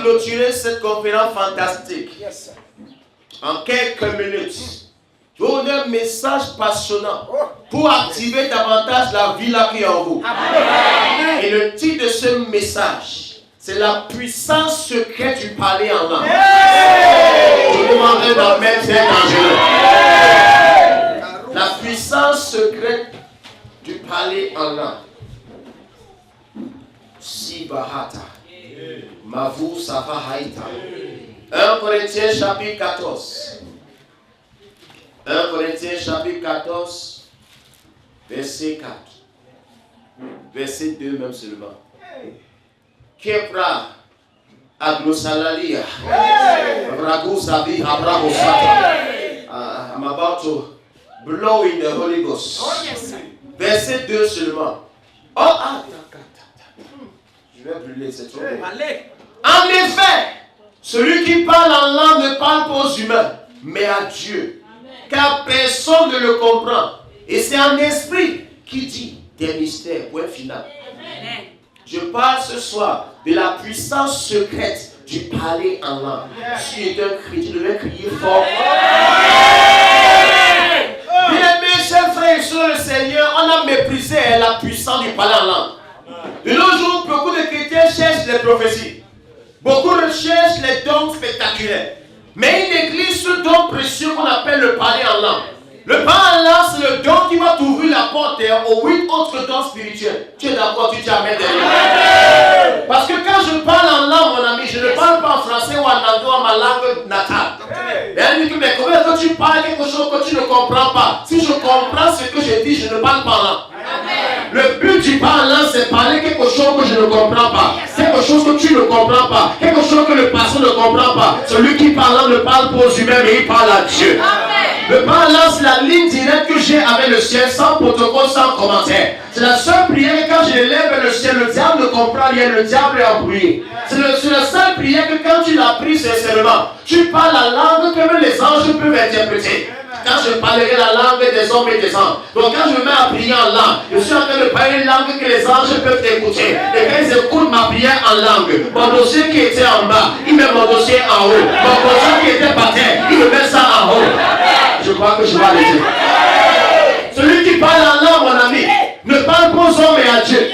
clôturer cette conférence fantastique, en quelques minutes, je vais vous donner un message passionnant pour activer davantage la vie là qui est en vous. Amen. Et le titre de ce message, c'est la puissance secrète du parler en langue. Je vous demanderai d'en mettre, c'est dangereux. La puissance secrète du parler en langue. Sibahata. Mavu Savahaita. 1 Corinthiens chapitre 14. 1 Corinthiens chapitre 14, verset 4. Verset 2 même seulement. Kepra Aglosalalia. Ragusavi Abrahosata. I'm about to blow in the Holy Ghost. Verset 2 seulement. Je vais brûler, c'est trop beau. En effet, celui qui parle en langue ne parle pas aux humains, mais à Dieu. Car personne ne le comprend. Et c'est un esprit qui dit des mystères. Point final. Je parle ce soir de la puissance secrète du parler en langue. Si tu es un chrétien, tu devrais crier fort. Bien-aimés, chers frères et sœurs, le Seigneur, on a méprisé la puissance du parler en langue. De nos jours, beaucoup de chrétiens cherchent les prophéties. Beaucoup recherchent les dons spectaculaires. Mais une église, ce don précieux qu'on appelle le parler en langue. Le parler en langue, c'est le don qui va t'ouvrir la porte aux 8 autres dons spirituels. Tu es d'accord, tu dis amen derrière. Parce que quand je parle en langue, mon ami, je ne parle pas en français ou en anglais ou en ma langue natale. Et elle dit que, mais comment est-ce que tu parles quelque chose que tu ne comprends pas? Si je comprends ce que je dis, je ne parle pas en langue. Le but du parler en langue, c'est parler quelque chose que je ne comprends pas. Quelque chose que tu ne comprends pas. Quelque chose que le pasteur ne comprend pas. Celui qui parle en langue ne parle pas aux humains, mais il parle à Dieu. Le parler en langue, c'est la ligne directe que j'ai avec le ciel, sans protocole, sans commentaire. C'est la seule prière que quand je lève vers le ciel, le diable ne comprend rien, le diable est embrouillé. C'est la seule prière que quand tu la pries sincèrement, tu parles la langue que même les anges peuvent interpréter. Quand je parlerai la langue des hommes et des anges. Donc quand je me mets à prier en langue, je suis en train de parler une langue que les anges peuvent écouter. Et quand ils écoutent ma prière en langue, mon dossier qui était en bas, il met mon dossier en haut. Mon dossier qui était par terre, il me met ça en haut. Je crois que je vais aller dire. Celui qui parle en langue, mon ami, ne parle pas aux hommes et à Dieu.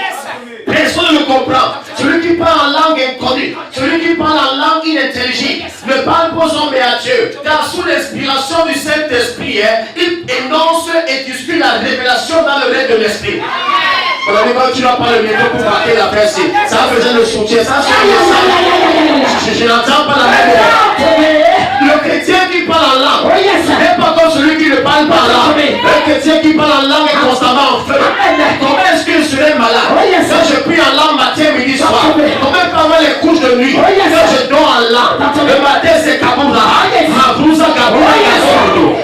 Personne ne le comprend. Celui qui parle en langue inconnue, celui qui parle en langue inintelligible, ne parle pas aux hommes et à Dieu. Car sous l'inspiration du Saint-Esprit, il énonce et discute la révélation dans le règne de l'Esprit. Mon ami, quand tu n'as pas le micro pour marquer la personne, ça a besoin de soutien. Ça, je n'entends pas la même chose. Le chrétien qui parle en langue n'est pas comme celui qui ne parle pas en langue. Le chrétien qui parle en langue est constamment en feu. Comment est-ce que je serais malade quand je prie en langue matin, midi, soir? Comment pendant les couches de nuit quand je dors en langue? Le matin c'est Kaboula, Mabouza Kaboula.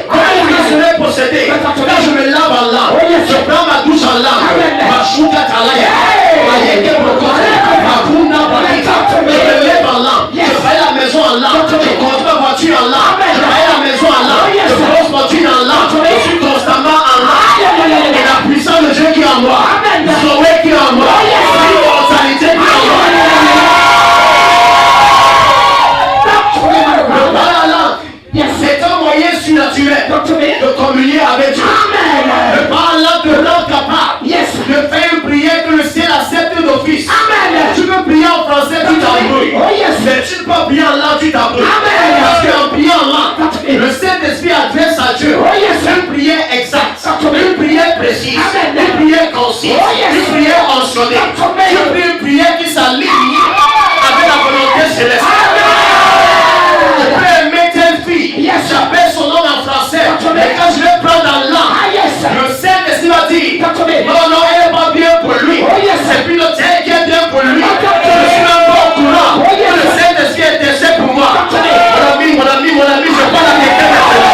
Comment est-ce que je serais possédé quand je me lave en langue? Je prends ma douche en langue. Ma chouka talaya, ma yeke brokote, ma bouna balika. Je me lève en langue. Je fais la maison en langue. Je conduis ma voiture en langue. Je fais la maison en langue. Je pose mon jean en langue. Je suis constamment en langue. Et la puissance de Dieu qui est en moi, Zoé qui est en moi, l'immortalité qui est en moi. Le parler en langue, c'est un moyen surnaturel de communier avec Dieu. Le parler en langue te rend capable de faire une prière que le ciel accepte d'office. Tu peux prier en français, tu t'embrouilles. Mais tu ne peux pas prier en langue, tu t'embrouilles. Parce qu'en priant en langue, le Saint-Esprit adresse à Dieu une prière exacte, une prière précise, une prière concise, une prière mentionnée. Tu pries une prière qui s'aligne avec la volonté céleste. Je peux aimer telle fille, j'appelle son nom en français, mais quand je vais prendre en langue, le Saint-Esprit va dire non, non, elle n'est pas bien pour lui. C'est puis l'autre qui est bien pour lui. Je suis même pas au courant que le Saint-Esprit est déchet pour moi. Mon ami, je parle à quelqu'un maintenant.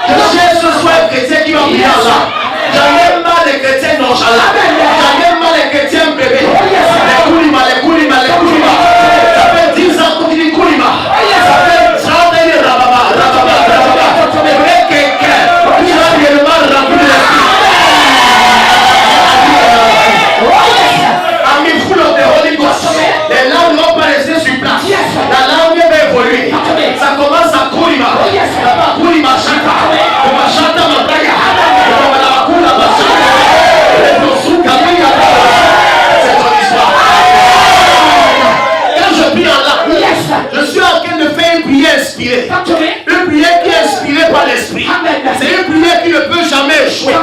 Je cherche ce soir un chrétien qui va prier en langue. J'en ai marre des chrétiens nonchalants. J'en ai marre des chrétiens bébés. Les koulima. Ça fait 10 ans qu'on dit koulima. Ça fait 30 ans de rababa. Mais quelqu'un qui va réellement remplir l'esprit. I'm full of the Holy Ghost. Les langues vont paraître prier. Une prière qui est inspirée par l'Esprit. C'est une prière qui ne peut jamais échouer.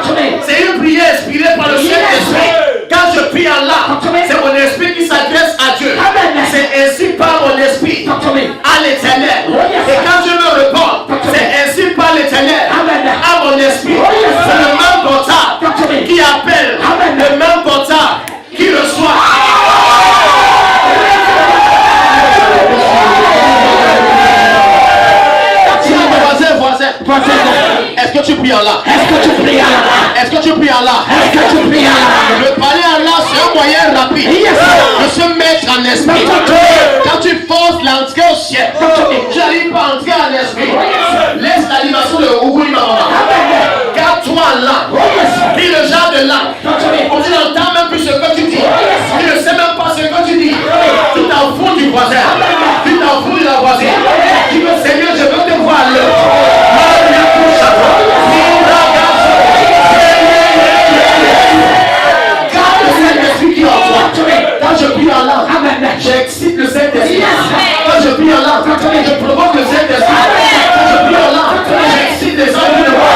C'est une prière inspirée par le Saint-Esprit. Quand je prie en langue, c'est mon esprit qui s'adresse à Dieu. C'est ainsi par mon esprit à l'Éternel. Et quand je me réponds, c'est ainsi par l'Éternel à mon esprit. C'est le même portable qui appelle, le même portable qui reçoit. Voisin, est-ce que tu pries en là? Est-ce que tu pries en là? Est-ce que tu pries en là? Est-ce que tu pries en là? Le parler en là, c'est un moyen rapide de se mettre en esprit. Quand tu forces l'entrée au ciel, tu n'arrives pas à entrer en esprit. Laisse l'animation de Ougou Maman. Garde-toi en là. Prie le genre de là. Tu n'entends même plus ce que tu dis. Tu ne sais même pas ce que tu dis. Tu t'en fous du voisin. Tu t'en fous de la voisine. Tu veux, Seigneur, je veux te voir là. Garde le Saint-Esprit qui est en toi. Quand je prie en langue, j'excite le Saint-Esprit. Quand je prie en langue, je provoque le Saint-Esprit. Quand je prie en langue, j'excite les hommes de moi.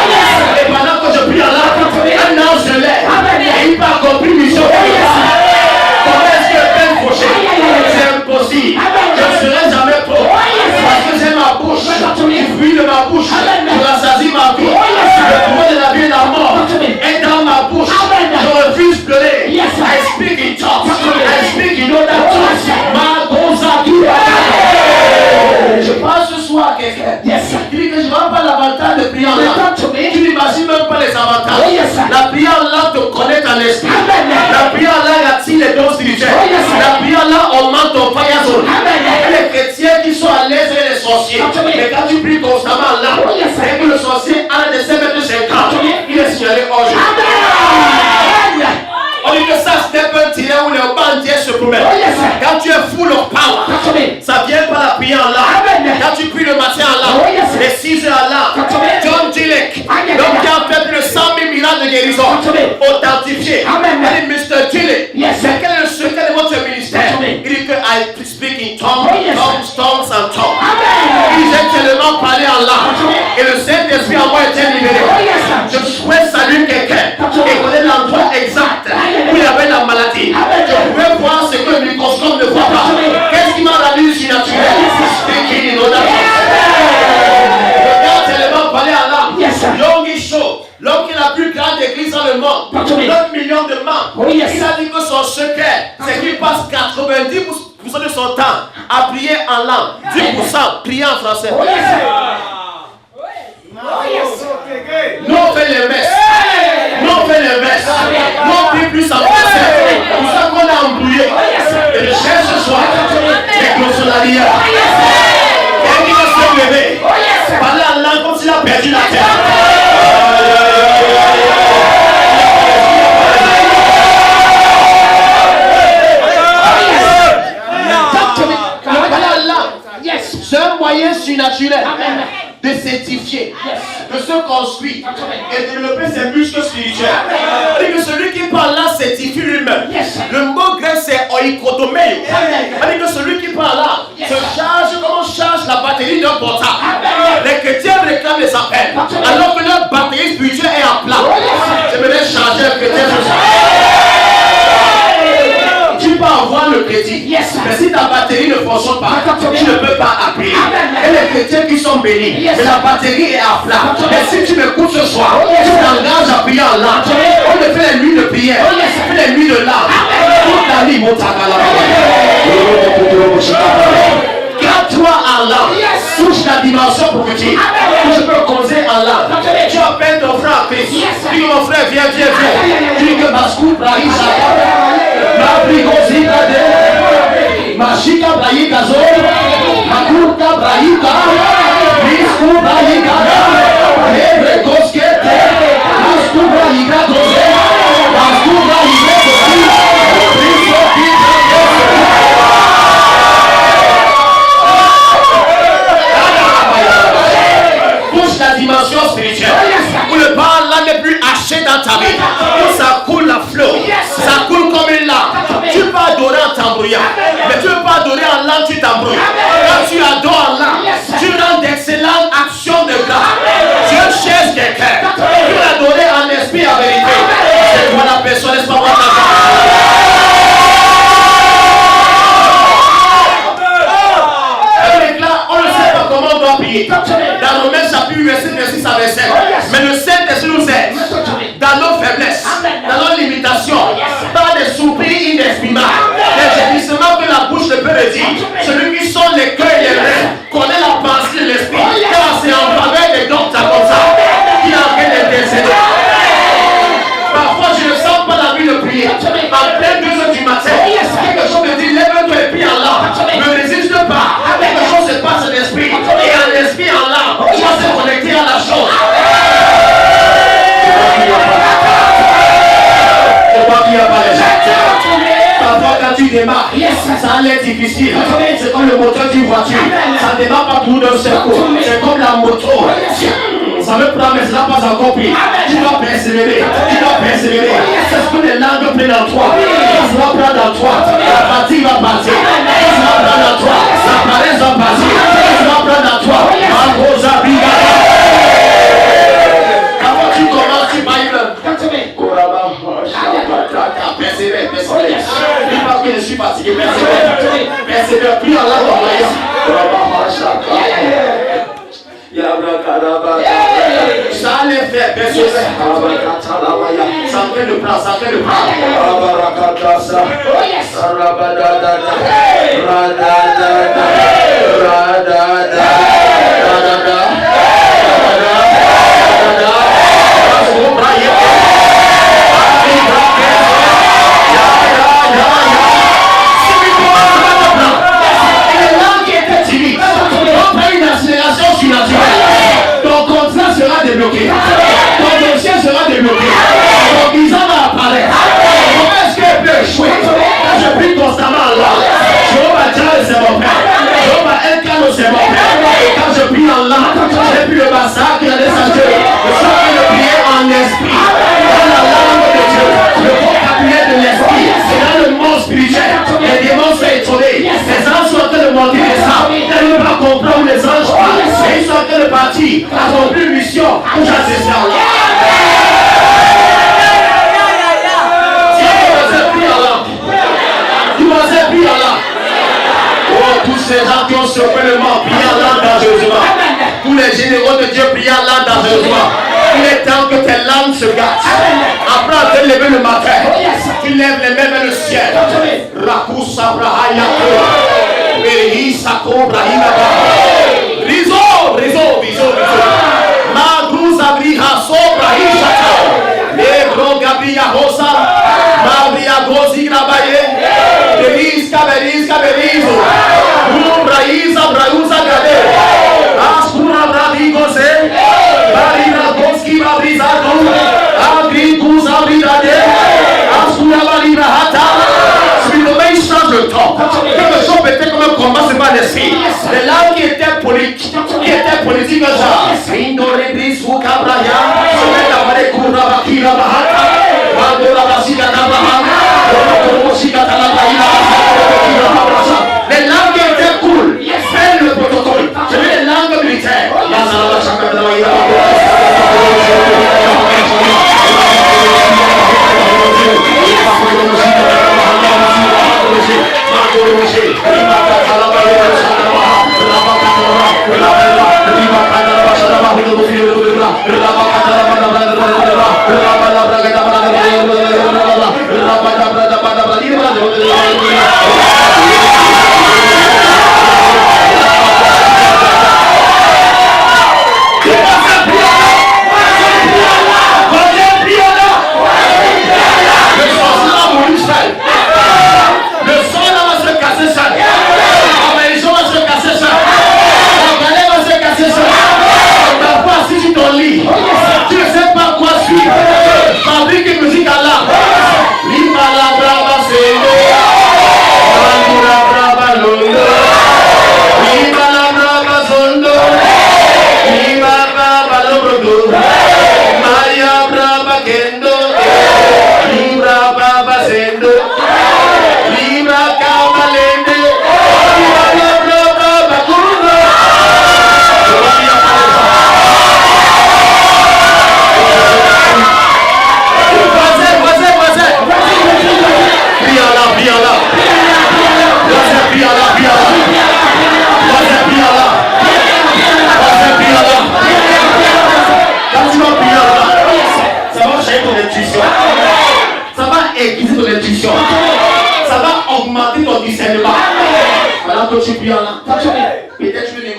Et pendant que je prie en langue, un ange se lève et il part accomplir mission. Comment est-ce que je peux faucher? C'est impossible. Je ne serai jamais pauvre. Parce que j'ai ma bouche. Du fruit de ma bouche. Je rassasie ma vie. Le pouvoir de la vie et de la mort est dans ma bouche. Je refuse de pleurer. I speak in tongues. I speak in other tongues. Ma goza qui je parle ce soir à quelqu'un. Il dit que je ne vois pas l'avantage de prier en langue. Tu n'imagines même pas les avantages. La prière en langue te connaît en esprit. La prière en langue attire les dons spirituels. La prière en langue augmente ton paillasson. Les chrétiens qui sont à l'aise avec les sorciers. Mais quand tu pries constamment en langue, c'est que le sorcier a des 5 mètres de 50. Il est signalé hors jeu. On dit que ça c'est un terrain où les bandits se promènent. Quand tu es full of power, ça vient par la prière en langue. Quand tu pries le matin en langue, les 6 heures en langue, John Gillick, l'homme qui a fait plus de 100 000 miracles de guérison, authentifié. Il dit Mr. Gillick, c'est quel est le secret de votre ministère? Il dit que I speak in tongues, tongues and tongues. Il dit j'ai tellement parlé en langue et le Saint-Esprit en moi était libéré. Je souhaite saluer quelqu'un et connaître l'endroit exact où il y avait la maladie. Je pouvais voir ce que le microscope ne voit pas. Qu'est-ce qui m'a rendu surnaturel? Speaking in other tongues. Regarde tellement parler en langue. Yogi Show, l'homme qui est la plus grande église dans le monde, 9 millions de membres. Il a dit que son secret, c'est qu'il passe 90% de son temps à prier en langue, 10% prier en français. Nous on fait les messes. Nous on fait les messes. Nous on prie plus en français. C'est pour ça qu'on a embrouillé. Et je cherche ce soir les consolariats. Et qui va se lever. Parler en langue comme s'il a perdu la terre. C'est un moyen surnaturel de s'édifier, de se construire et de développer ses muscles spirituels. Et que celui qui parle là s'édifie lui-même. Le mot grec c'est oikodomeo. C'est que celui qui parle là se charge comme on charge la batterie d'un portable. Les chrétiens réclament les appels alors que leur batterie spirituelle est à plat. J'aimerais charger un chrétien ce soir. Tu peux avoir le crédit, mais si ta batterie ne fonctionne pas, tu ne peux pas appeler. Et les chrétiens qui sont bénis, mais la batterie est à plat. Mais si tu m'écoutes ce soir, tu t'engages à prier en langue. On te fait les nuits de prière, on fait les nuits de langue. Toute la nuit, garde-toi en langue. Touche la dimension prophétique. Je peux causer en langue. Tu appelles ton frère Christ. Tu dis que mon frère, viens. Tu dis que Baskou, Brahisa. Mabrigosita de Mashika Brahika Zoro Makurka Brahika Misku Brahika Hebre Koskete Masku Brahika Dose Masku Brahika Touche la dimension spirituelle où le parle là n'est plus haché dans ta vie, où ça coule à flot, ça coule comme une lame. Tu peux adorer en t'embrouillant, mais tu ne peux pas adorer en langue, tu t'embrouilles. prier. Dans Romains chapitre 8, verset 26 à 27. Mais le Saint-Esprit nous aide dans nos faiblesses, dans nos limitations, par des soupirs inexprimables, des gémissements que la bouche ne peut redire. Celui qui sonne les cœurs et les reins connaît la pensée de l'esprit, car c'est en faveur des docteurs comme ça qu'il est en train d'intercéder. Parfois je ne sens pas la vie de prier. En plein 2 heures du matin, quelque chose me dit lève-toi et prie en langue. Ne résiste pas. Quelque chose se passe en esprit. Et en esprit en langue, tu vas se connecter à la chose. Parfois quand tu démarres, ça a l'air difficile. C'est comme le moteur d'une voiture. Ça ne démarre pas tout d'un seul coup. C'est comme la moto. Ça me prend, mais ça n'a pas encore pris. Tu dois persévérer. Tu dois persévérer. C'est ce que les langues prennent en toi. Ça va prendre en toi. La fatigue va partir. Ça va prendre en toi. La paresse va partir. Ça va prendre en toi. Avant tu commences, tu bailles le. Persévère, persévère. Dis pas que je suis fatigué. Persévère. Persévère. Puis en langue. Ça allait faire, persévère. Ça en train de prendre, ça en train de ton contrat sera débloqué. Ton dossier sera débloqué. Ton visa va apparaître. Comment est-ce qu'elle peut échouer? Quand je prie constamment en langue, Jéhovah Jireh, c'est mon père. Jéhovah Elkano, c'est mon père. Et quand je prie en langue, j'ai pu le massacre des sages. Je suis en train de prier en esprit. Dans la langue de Dieu, le vocabulaire de l'esprit. C'est dans le monde spirituel. Les démons sont étonnés. Les anges sont en train de monter les sables. Ils ne peuvent pas comprendre où les anges parlent. Et ils sont en train de partir. Accomplir une mission pour j'assiste en là. Tu m'as appris en là. Oh, tous ces gens qui ont surprenamment prié en langue dangereusement. Tous les généraux de Dieu prient en langue dangereusement. Il est temps que tes langues se gâtent. Après à te lever le matin, tu lèves les mains vers le ciel. Rakusa Brahayako. Verisa Kobrahimaba. Rizo, rizo, rizo, rizo. Magruza Briha Sobrahishata. Negro Gabria Rosa. Mabria Gozi Grabaye. Berisca, Berisca, Berizo. Braiza, Brauza Gade. Aspura Bradigose. Barira Goski Babrizado. Agricus Abridade. Aspura Barira Hata. Si le main change le temps. Quelque chose peut-être comme un combat, c'est pas l'esprit. Les langues qui étaient politiques, genre. Indore Brisu Cabraya. Je vais t'avaler Koura Bakira Bahata. Mandora Basika Nabaha. Les langues étaient cool. Fais le protocole. Je veux les langues militaires.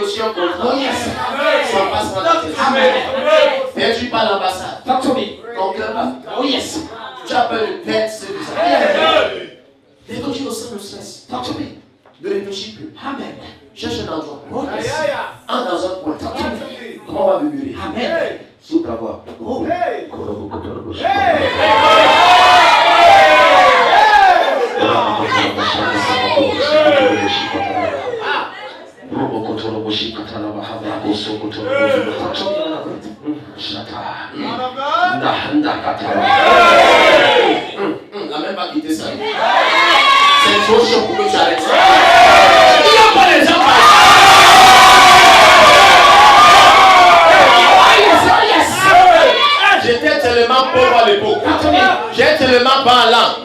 négocier un contrat. Ça passe dans la tête. Et tu parles à l'ambassade. Ton cœur va. Tu appelles une tête, c'est bizarre. Négocier au sein de stress. Ne réfléchis plus. Cherche un endroit. Entre dans un coin. Comment on va murmurer? Sous ta voix. La même pas quitter ça. C'est trop chaud pour que tu arrêtes. Il n'y a pas les gens. J'étais tellement pauvre à l'époque. J'ai tellement pas en langue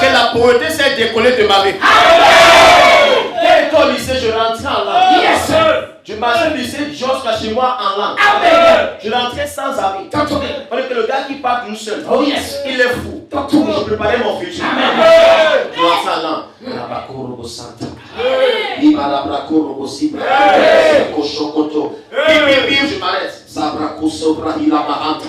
que la pauvreté s'est décollée de ma vie. Quand j'étais au lycée, je rentrais en langue. Je marchais au lycée jusqu'à chez moi en langue. Je rentrais sans amis. Parce que le gars qui part tout seul, il est fou. Je préparais mon futur. Je rentrais en langue. Je m'arrête. Sabrako sobra ila mahanta.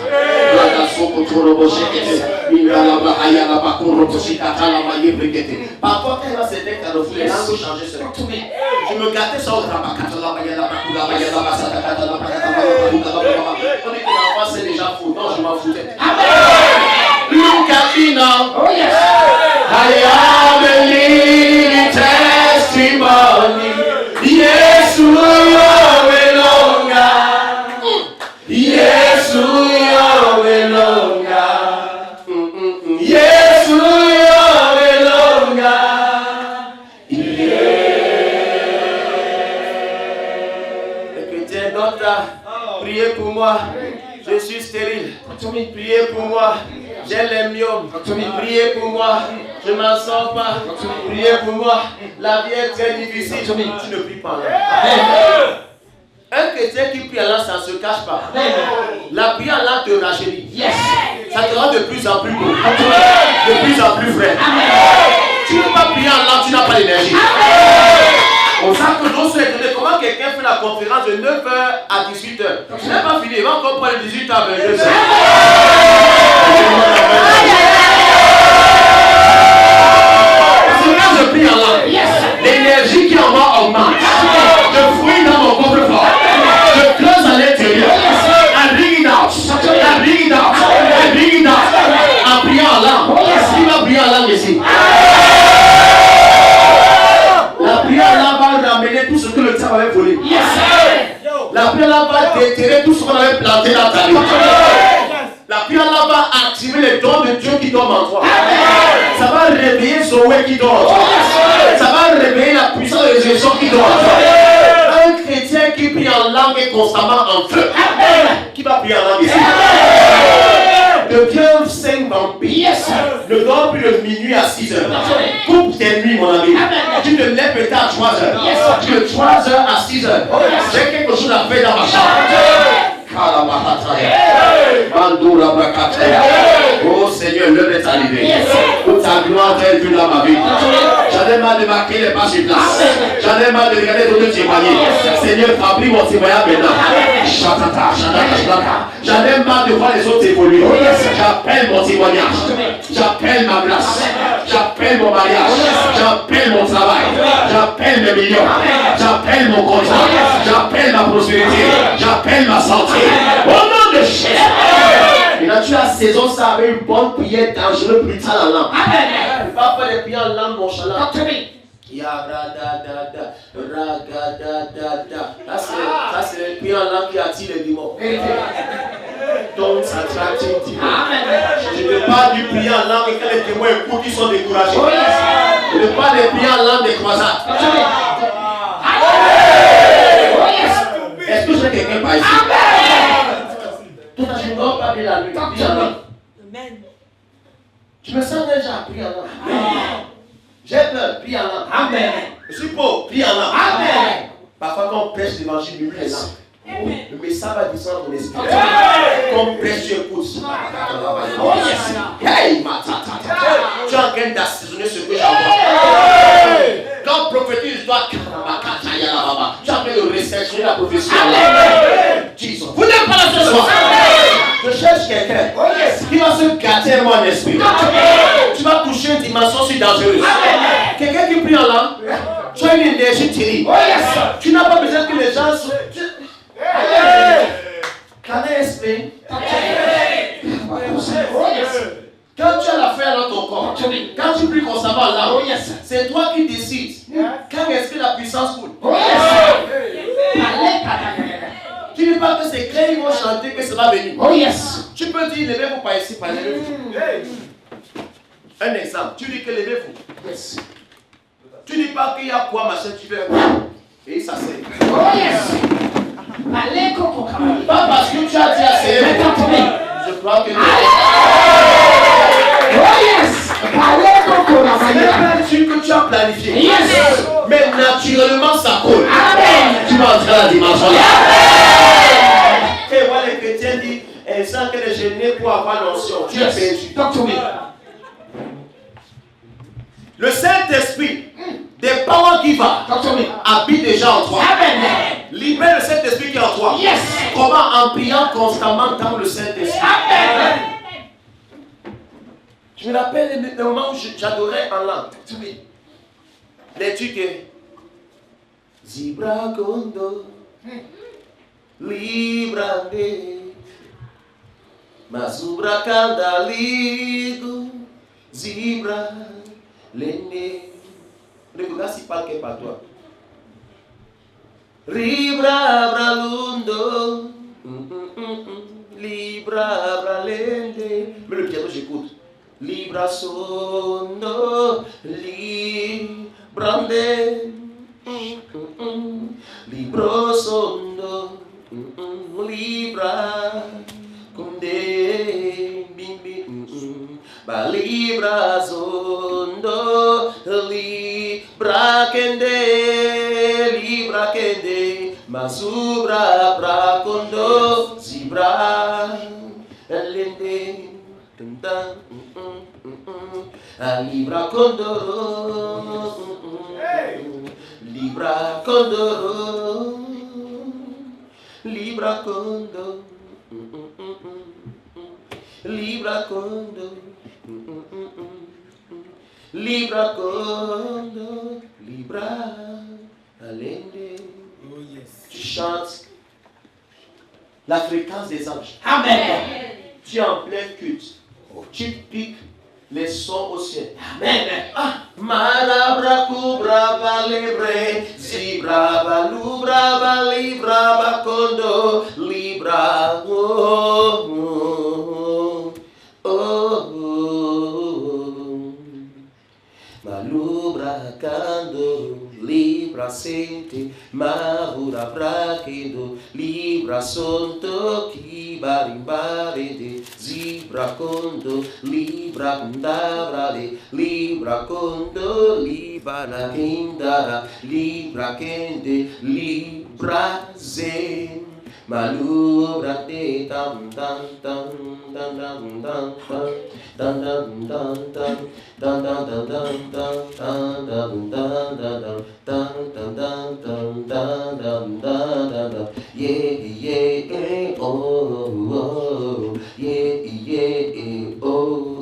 Raga soko torobo shekete. Ingala bahaya bakuro toshikata la mayebrikete. Parfois quand il va s'aider carrefour, les langues changer ce. Je me gâtais sur le rabakata la bayala bakula bayala basata kata la bakata la bakula. On dit que l'enfant c'est déjà fou. Non, je m'en foutais. Look at me now. I am a living testimony. Yes, we are belonga. Yes, we are belonga. Yes, we are belonga. Les chrétiens d'autres, priez pour moi. Je suis stérile. Priez pour moi. J'ai les myomes. Priez pour moi. Je m'en sors pas. Priez pour moi. La vie est très difficile. Tu ne pries pas là. Un chrétien qui prie en langue, ça ne se cache pas. La prière en langue te rajeunit. Ça te rend de plus en plus beau. De plus en plus frais. Tu ne peux pas prier en langue, tu n'as pas d'énergie. On sait que l'on se étonne comment quelqu'un fait la conférence de 9h à 18h. Je n'ai pas fini, il va encore prendre 18h à 22h. Parce que quand je prie en langue, l'énergie qui en moi augmente. Je fouille dans mon coffre-fort. Je creuse à l'intérieur. I bring it out. I bring it out. I bring it out. En priant en langue. Qui va prier en langue ici? La prière là va ramener tout ce que le diable avait volé. La prière là va déterrer tout ce qu'on avait planté dans ta vie. La prière là va activer les dons de Dieu qui dorment en toi. Ça va réveiller Zoé qui dort en toi. Ça va réveiller la puissance de résurrection qui dort en toi. Un chrétien qui prie en langue est constamment en feu. Qui va prier en langue ici? Le Dieu 5 vampires ne dort plus de minuit à 6h. Coupe tes nuits, mon ami. Tu te lèves peut-être à 3h. De 3h à 6h. J'ai quelque chose à faire dans ma chambre. Oh Seigneur, l'heure est arrivée. Pour ta gloire telle que dans ma vie. J'en ai marre de marquer les pas sur place. J'en ai marre de regarder d'autres témoigner. Seigneur, fabrique mon témoignage maintenant. J'en ai marre de voir les autres évoluer. J'appelle mon témoignage. J'appelle ma place. J'appelle mon mariage. J'appelle mon travail. J'appelle mes millions. J'appelle mon contrat. J'appelle ma prospérité. J'appelle ma santé. Au nom de Jésus. Et là, tu as saison ça avec une bonne prière dangereuse plus tard en langue. Tu ne peux pas faire des prières en langue nonchalante. Ça, c'est les prières en langue qui attirent les démons. Donc, ça attrape. Je ne parle du prier en langue et que les témoins écoutent, ils sont découragés. Je ne parle des prières en langue des croisades. Est-ce que j'ai quelqu'un par ici? Toi, je ne dors pas bien la nuit. Je me sens déjà à prier en langue. J'ai peur, prier en langue. Amen. Je suis pauvre, prier en langue. Amen. Parfois, quand on prêche l'évangile, il est là. Le message va descendre dans l'esprit. Comme prêche, tu écoutes. Hey, ma tata. Tu es en train d'assaisonner ce que j'envoie. Quand prophétise, tu es en train train de rechercher la prophétie. Jesus. Vous n'êtes pas là ce soir. Je cherche quelqu'un qui va se gâter moi en esprit. Tu vas toucher une dimension si dangereuse. Quelqu'un qui prie en langue, tu as une énergie terrible. Tu n'as pas besoin que les gens se... Can I explain? Quand tu as la foi dans ton corps, quand tu pries constamment là, c'est toi qui décides. Quand est-ce que la puissance coule? Tu ne dis pas que c'est clair, ils vont chanter, que ça va venir. Tu peux dire, levez-vous par ici, par levez-vous. Un exemple, tu dis que levez-vous. Tu ne dis pas qu'il y a quoi, machin, tu veux. Et ça c'est. Pas parce que tu as dit assez. Je crois que. C'est même un truc que tu as planifié. Mais naturellement ça coule. Tu vas entrer à la dimension. Et voilà, les chrétiens disent, sans que les gênés pour avoir l'onction. Tu es perdu. Le Saint-Esprit, des power givers, habite déjà en toi. Libère le Saint-Esprit qui est en toi. Comment? En priant constamment dans le Saint-Esprit. Je me rappelle le moment où j'adorais en langue. Les trucs. Zibra Kondo, Libra de Mazubra Kandaligo, Zibra Lene. Le gars s'y parle que par toi. Libra Bralundo, Libra Bralende. Mais le piano j'écoute. Libra Sondo, Librande, Libro Sondo, Libra Kunde, Bimbi, Ba Libra Sondo, Libra Kende, Libra Kende, Masubra Brakondo, Zibra Lende. Libra Condoro, Libra Condoro, Libra Condo, Libra Condo, Libra Condo, Libra Alende. Tu chantes la fréquence des anges. Amen. Tu es en plein culte. Tu piques les sons au ciel. Amen. Marabra kubra balebre, zibra balubra balibra bakondo, libra malubra kando, libra sente, mahura braquendo, libra sonto ki barimbarende, zibra condo, libra bundabrale, libra condo, libra la kindara, libra kende, libra zen. Malubra de tam tam tam tam tam tam tam tam tam tam tam tam yeah oh yeah oh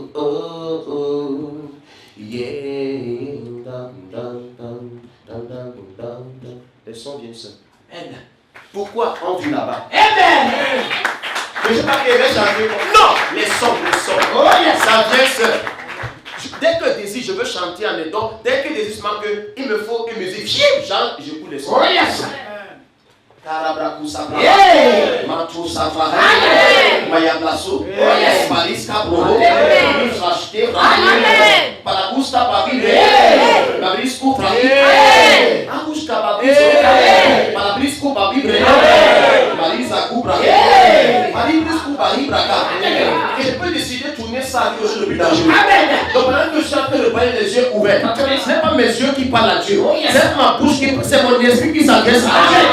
yeah les sons viennent seuls. Pourquoi on vit là-bas? Amen. Mais je ne sais pas qu'il va chanter. Non, les sons. Oh yes, ça vient seul. Dès que je désire, je veux chanter en étant. Dès que je désire, il me faut une musique. Je coule les sons. Oh yes. Karabraku Sabra, Mantou Sabra, Mayablasso, Palisca Bro, Racheté, Palacusta Babibre, Babrisco Frabi, Angusta Babibre, Palabrisco Babibre, Malisa Kubra, Malibrisco Bahibraka. Et je peux décider de tourner ça sur le village. Donc pendant que je chante, je parle les yeux ouverts. Ce n'est pas mes yeux qui parlent à Dieu, c'est ma bouche qui, c'est mon esprit qui s'adresse à Dieu.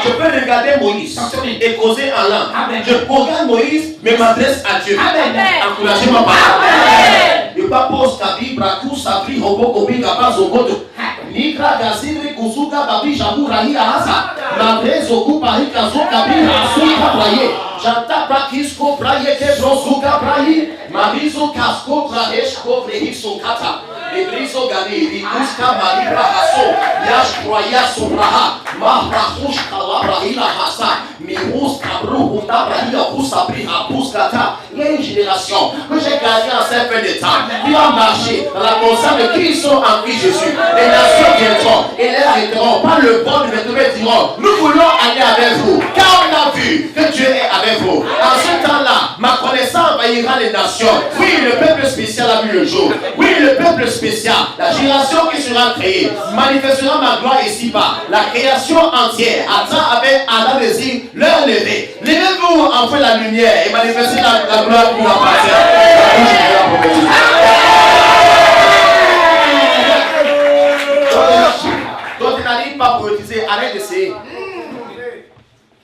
Je peux regarder Moïse et causer en langue. Je regarde Moïse, mais m'adresse à Dieu. Encouragez ma parole. Le papa Oskabi, Brakou, Sabri, Hobo, Kobi, Gaba, Zogodo. Nikra Gaziri Kuzuka Babi Jabu Rahia Hasa. Mabrezo Kupari Kazuka Bira Suka Braye. Janta Prakisko Braye Kebrozuka Braye. Marizo Kasko Braheshko Brehiso Kata. Ebrizo Gani, Rikuska Maribra Haso, Yash Kroya Sobraha, Mahrahush Kalabrahila Hasa, Mirus Kabru, Utabrahila Kusabri Apuskata. Il y a une génération que j'ai gardée en cette fin de temps qui va marcher dans la conscience de qui sont en Christ Jésus. Les nations viendront et les arrêteront par le bon de mes diront nous voulons aller avec vous car on a vu que Dieu est avec vous. En ce temps-là, ma connaissance envahira les nations. Oui, le peuple spécial a vu le jour. Oui, le peuple spécial, la génération qui sera créée, manifestera ma gloire ici-bas. La création entière attend avec un désir leur lever. Levez-vous enfin la lumière et manifestez la gloire qui nous appartient. Donc tu n'arrives pas à prophétiser, arrête d'essayer.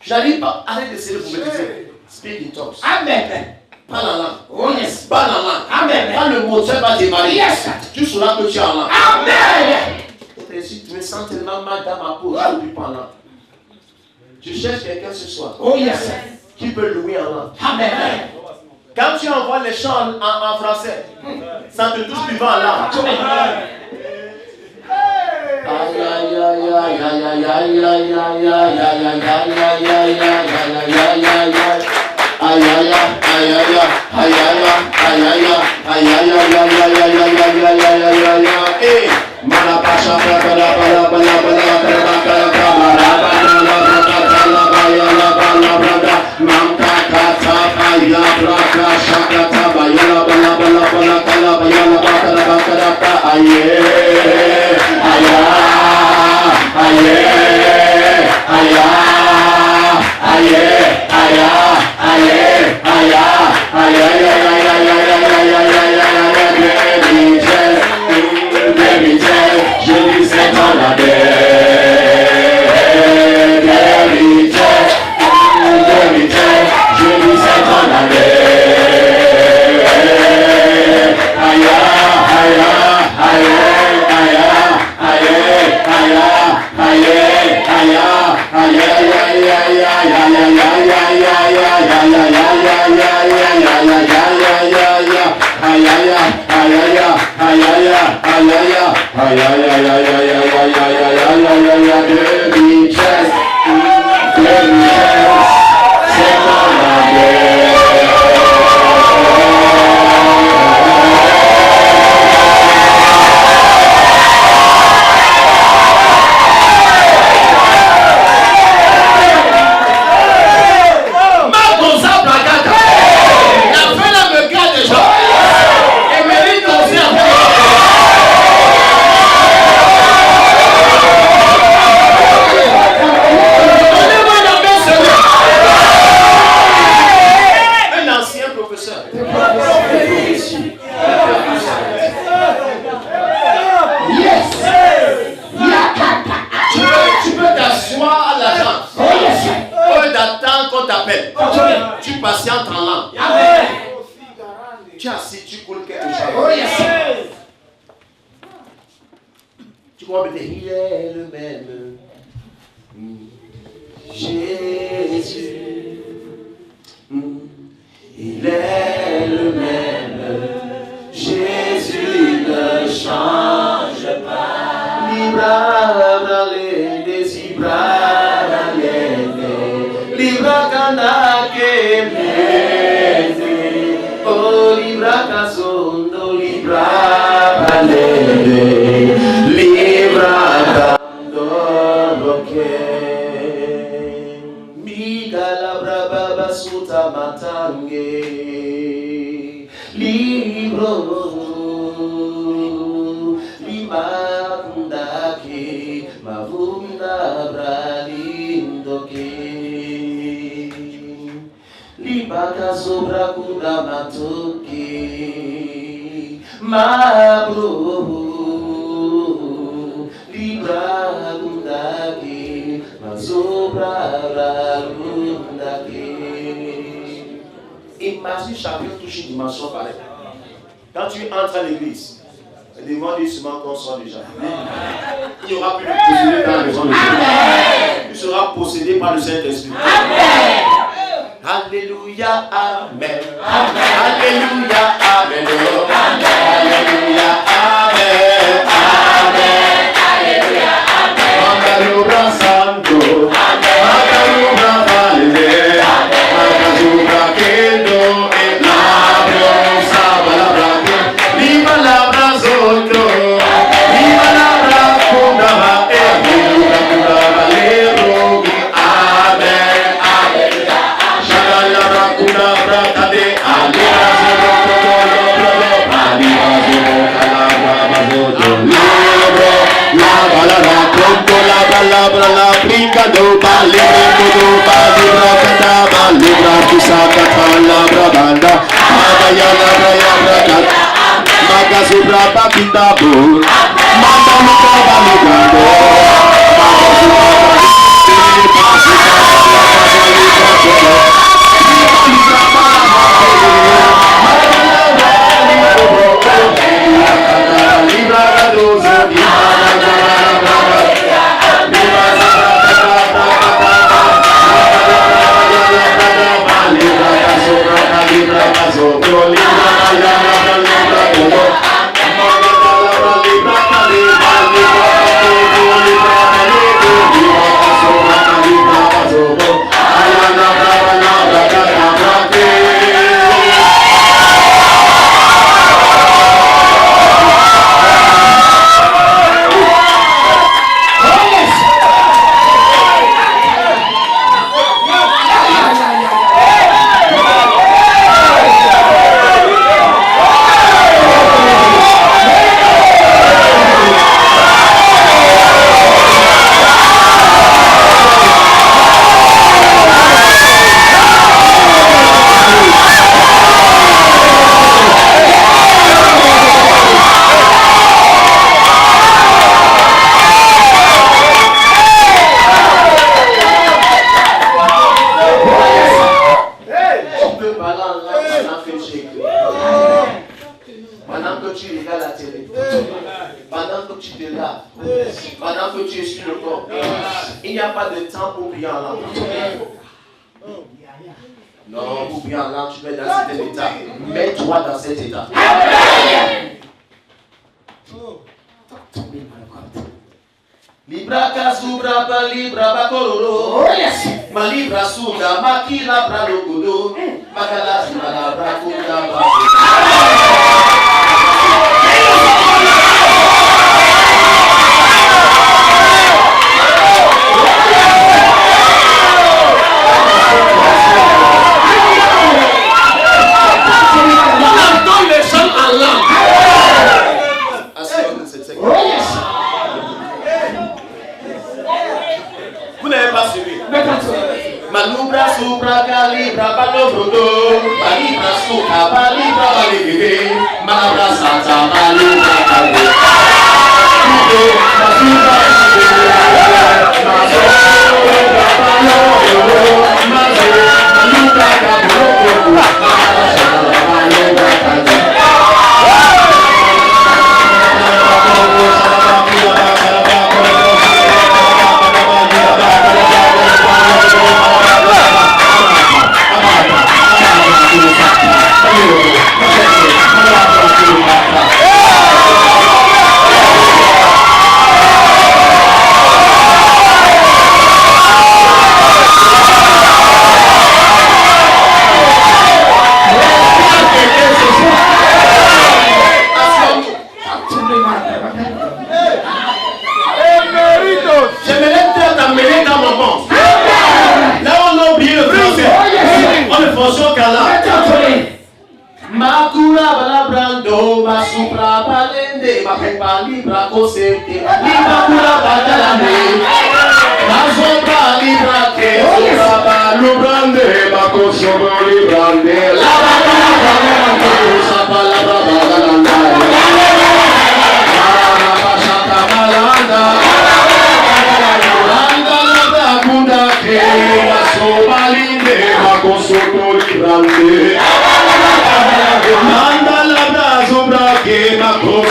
Je n'arrive pas, arrête d'essayer de prophétiser. Speak in tongues. Amen. Parle en langue. Oh yes. Parle en langue. Amen. Quand le moteur va démarrer, yes. Tu sauras que tu es en langue. Amen. Si tu me sens tellement mal dans ma peau, je ne suis pas en langue. Je cherche quelqu'un ce soir. Oh yes. Qui peut louer en langue. Amen. Quand tu envoies les chants en français, ça te touche plus en langue. Tu patientes en langue. Tu es assis, tu coules quelque chose. Tu crois que il est le même. Jésus. Il est le même. Jésus ne change pas. Libra d'aller des Ibra d'aller. Libra canake meze. Oh Libra casondo Libra balende. Libra dando bloque. Migala braba basuta matange. Libro Limakundake Mavunda Bralindoke Libaka sobra kunda matoke Mabro Libra kundake Mazobra Rarundake. Imagine chacun touche une dimension pareille. Quand tu entres à l'église, Le démon dit souvent qu'on sort déjà. Il n'y aura plus de possédé dans la maison de Dieu. Tu seras possédé par le Saint-Esprit. Alléluia, amen. Alléluia, amen. Alléluia, amen. Amen. Alléluia, amen. Magalubra santo. Magalubra valide. Magalubra kendo. Elabro sabalabra. Viva la brazoto. Viva la bracundaba. Viva la valerogi. Amen. Alléluia. Shagala bracunda bracade. Alléluia. La brinca do libra do libra canta libra pusaka la banda magaya la braya maga subra papinda bo manda luka balugando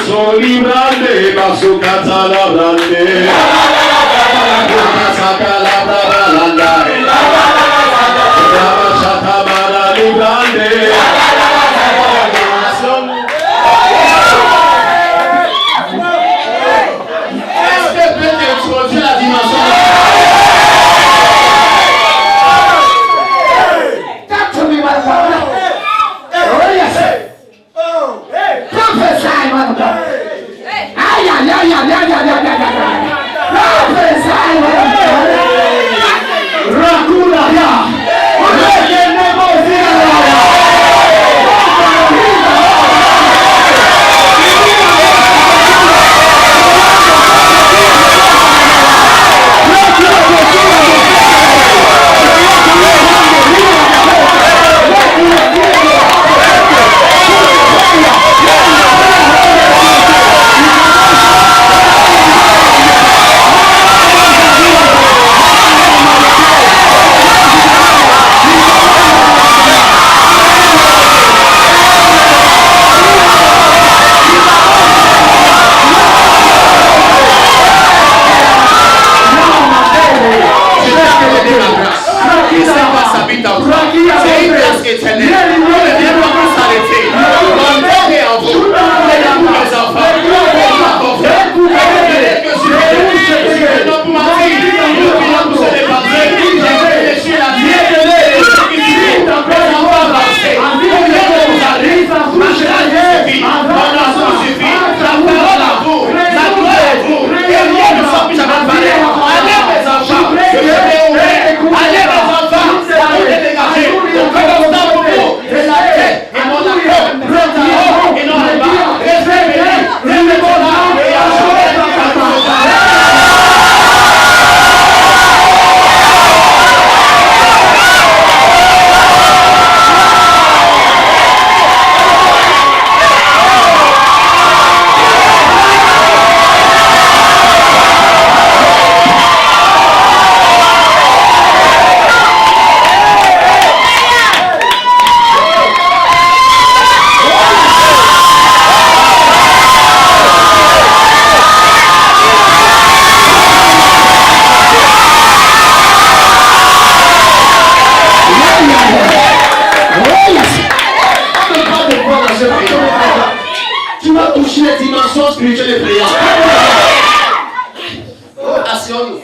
Soli librande, basukata la brande. Sakala branda. Rabashata mara librande. Est-ce que peut introduire la dimension? Talk to me, my brother. Oh, yes. Prophesy, my brother. Ay, ay, ay, ay, ay, ay, ay, ay, ay. Prophesy, my brother. Rakula, ya. Tu vas toucher les dimensions spirituelles et prières. Asseyons-nous.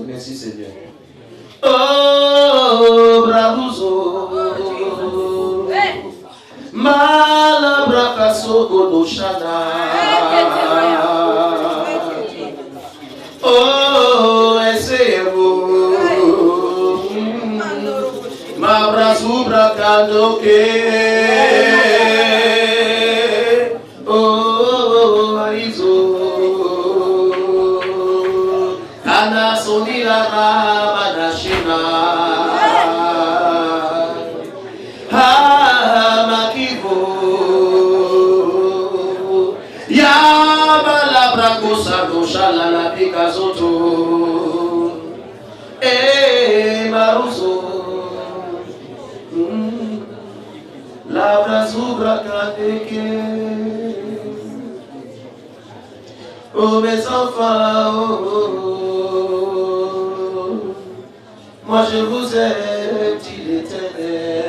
Merci Seigneur. Oh, Brabuzo. Malabrakaso Godoshana. Oh, essayez-vous. Mabrazubra Kandoke. Oh, Aizo. Kana Sonira Ramadashina. Hamakivo. Yabalabrakosa Doshala la Picazoto. Maruzo. La Brazubra Kadeke. Oh mes enfants, moi je vous aime, dit l'Éternel.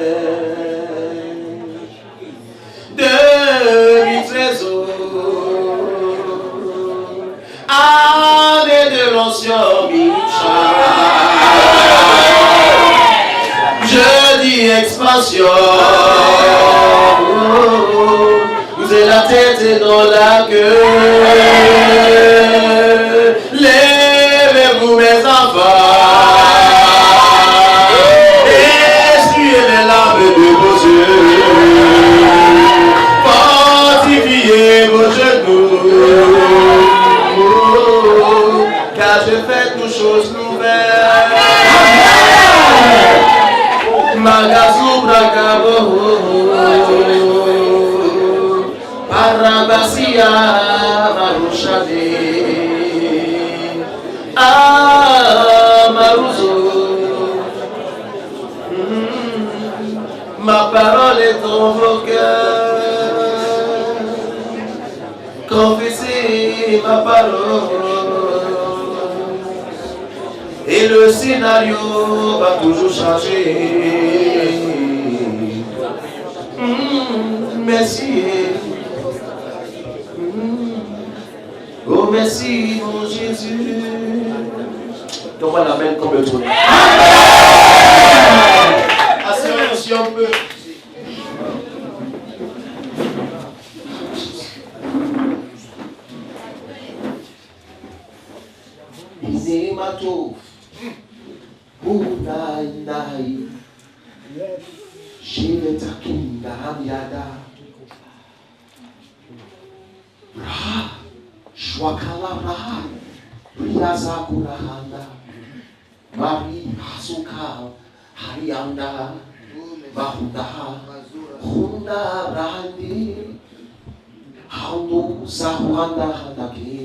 2013 année de l'ancien Micha. Je dis expansion. Vous êtes la tête et non la queue. Levez-vous mes enfants. Essuyez les larmes de vos yeux. Fortifiez vos genoux. Arabasia Marushade Maruzo. Ma parole est dans vos cœurs. Confessez ma parole. Et le scénario va toujours changer. Merci. Oh merci mon Jésus. Donne-moi la main comme le tour. Asseyons-nous si on peut. Isemato Unai Shivetakinda Hamiada Raha Shwakala Raha Riyazakurahanda Mari Hasuka Harianda Bahunda Hunda Rahandi Haundo Sahuanda Handaki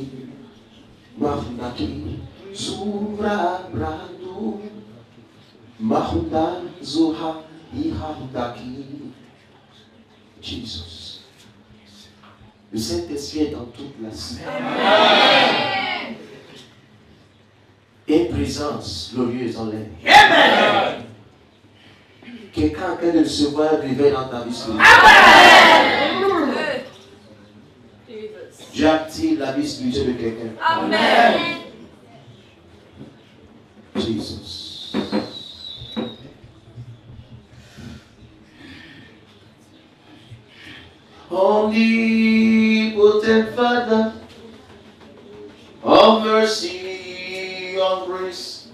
Mahundaki Sura Brando Mahunda Zoha Ihahundaki. Jesus. Le Saint-Esprit est dans toute la scène. Et présence glorieuse en l'air. Amen. Quelqu'un qui ne se voit vivre dans ta vie spirituelle. Dieu active la vie spirituelle de quelqu'un. Amen. Jesus. Omnipotent Father of mercy, of grace,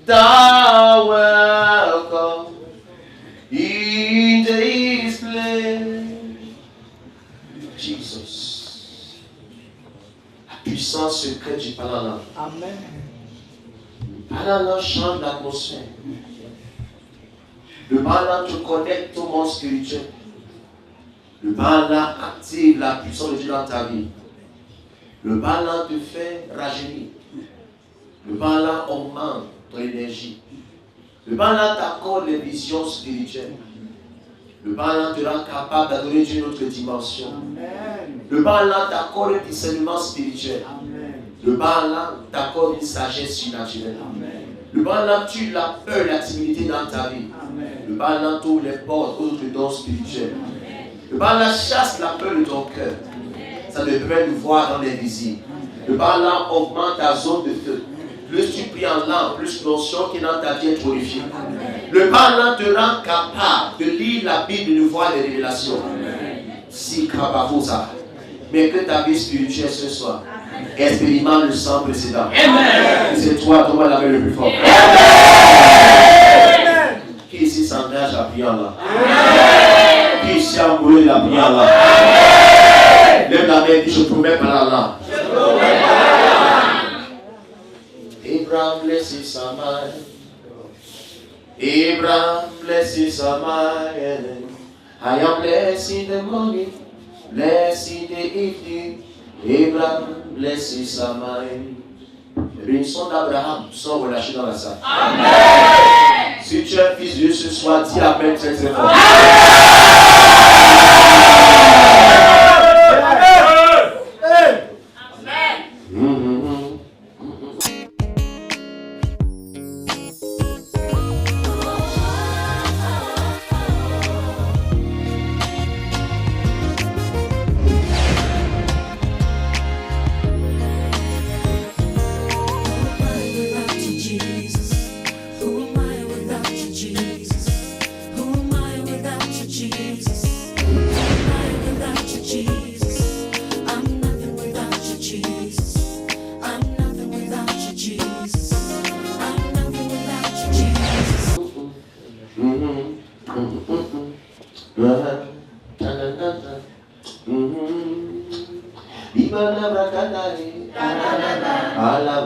thou welcome in this place. Jesus. La puissance secrète du Panama. Amen. Panama change l'atmosphère. Le Panama te connecte au monde spirituel. Le Bala active la puissance de Dieu dans ta vie. Le Bala te fait rajeunir. Le Bala augmente ton énergie. Le Bala t'accorde les visions spirituelles. Le Bala te rend capable d'adorer Dieu une autre dimension. Amen. Le Bala t'accorde un discernement spirituel. Amen. Le Bala t'accorde une sagesse surnaturelle. Amen. Le Bala tue la peur et la timidité dans ta vie. Amen. Le Bala t'ouvre les portes aux autres dons spirituels. Amen. Le Bala chasse la peur de ton cœur. Ça te permet de voir dans l'invisible. Le Bala augmente ta zone de feu. Plus tu pries en langue, plus l'onction qui est dans ta vie est glorifiée. Le Bala te rend capable de lire la Bible et de voir les révélations. Si Kabafosa. Mais que ta vie spirituelle ce soir expérimente le sang précédent. C'est toi, donne-moi la main le plus fort. Qui ici s'engage à prier en langue? Qui ici a brûlé la prière là? Lève la main et dis je promets par la langue. Abraham blesses sa main. Abraham blesses sa main. I am blessed in the morning, blessed in the evening. Abraham blesses sa main. Les bénédictions d'Abraham sont relâchées dans la salle. Amen. Si tu es un fils de Dieu ce soir, dis Amen très très fort. Ala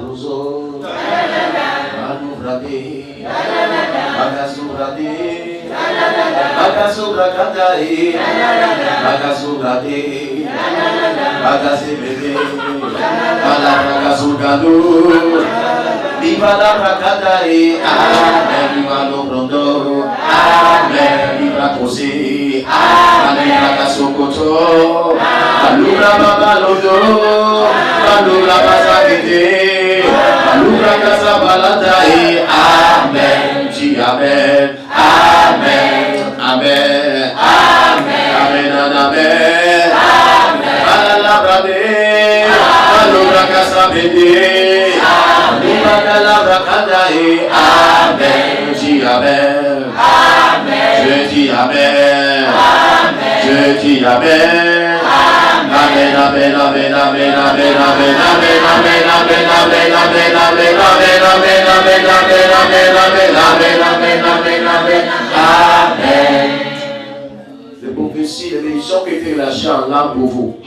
Les prophéties, les bénédictions qui étaient lâchées en langue pour vous.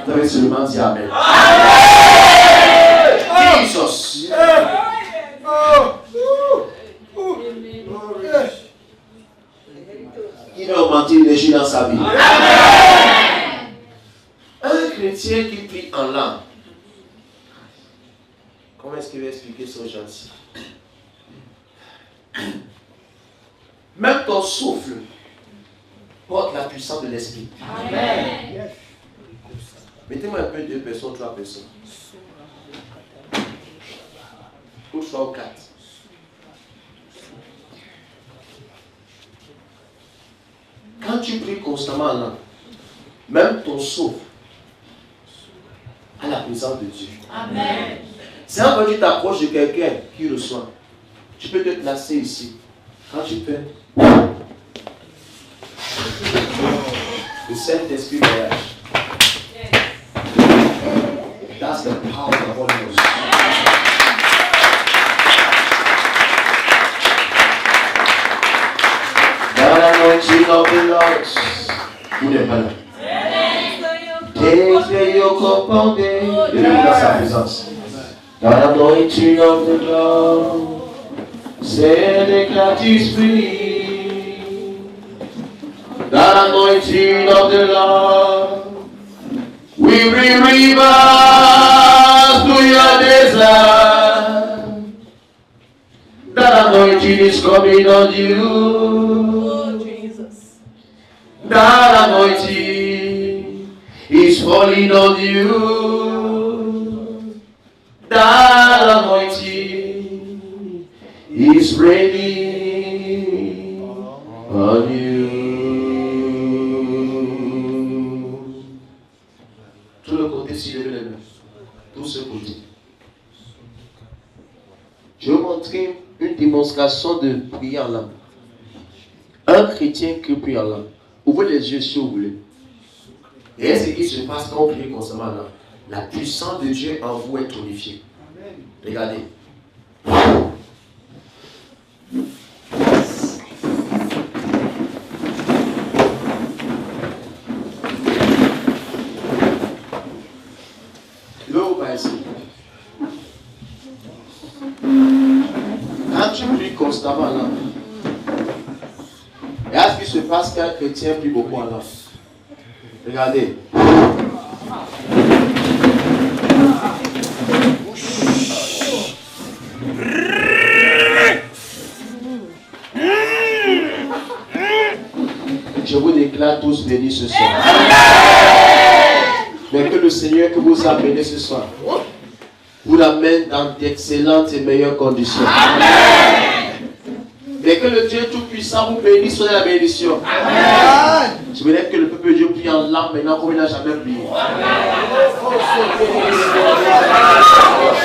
Vous avez seulement dit Amen. Jesus. Qui va augmenter l'énergie dans sa vie? Un chrétien qui prie en langue. Comment est-ce qu'il va expliquer ça aux gens-ci? Même ton souffle porte la puissance de l'esprit. Amen. Mettez-moi un peu 2 personnes, 3 personnes. Ou 3 ou 4. Quand tu pries constamment là, même ton souffle a la puissance de Dieu. Amen. C'est quand tu t'approches de quelqu'un qui reçoit, tu peux te placer ici. Quand tu fais, le Saint-Esprit voyage. That's the power of the Holy Ghost. The anointing of the Lord. Vous n'êtes pas là. Take the yoke upon them. Donnez-vous dans sa présence. The anointing of the Lord. Set the captives free. The anointing of the Lord. We bring rivers to your desert. That anointing is coming on you. Oh, Jesus. That anointing is falling on you. That anointing is raining on you. Tout le côté, s'il est le même. Tout ce côté. Je vais vous montrer une démonstration de prière en langue. Un chrétien qui prie en langue. Ouvrez les yeux si vous voulez. Et ce qui se passe quand on prie constamment en langue. La puissance de Dieu en vous est tonifiée. Regardez. Quand tu pries constamment là, regarde ce qui se passe quand un chrétien prie beaucoup en langue. Regardez. Je vous déclare tous bénis ce soir. Mais que le Seigneur que vous a béni ce soir vous l'amène dans d'excellentes et meilleures conditions. Amen. Mais que le Dieu Tout-Puissant vous bénisse, soit la bénédiction. Amen. Je voudrais que le peuple de Dieu prie en langue maintenant comme il n'a jamais prié. Amen.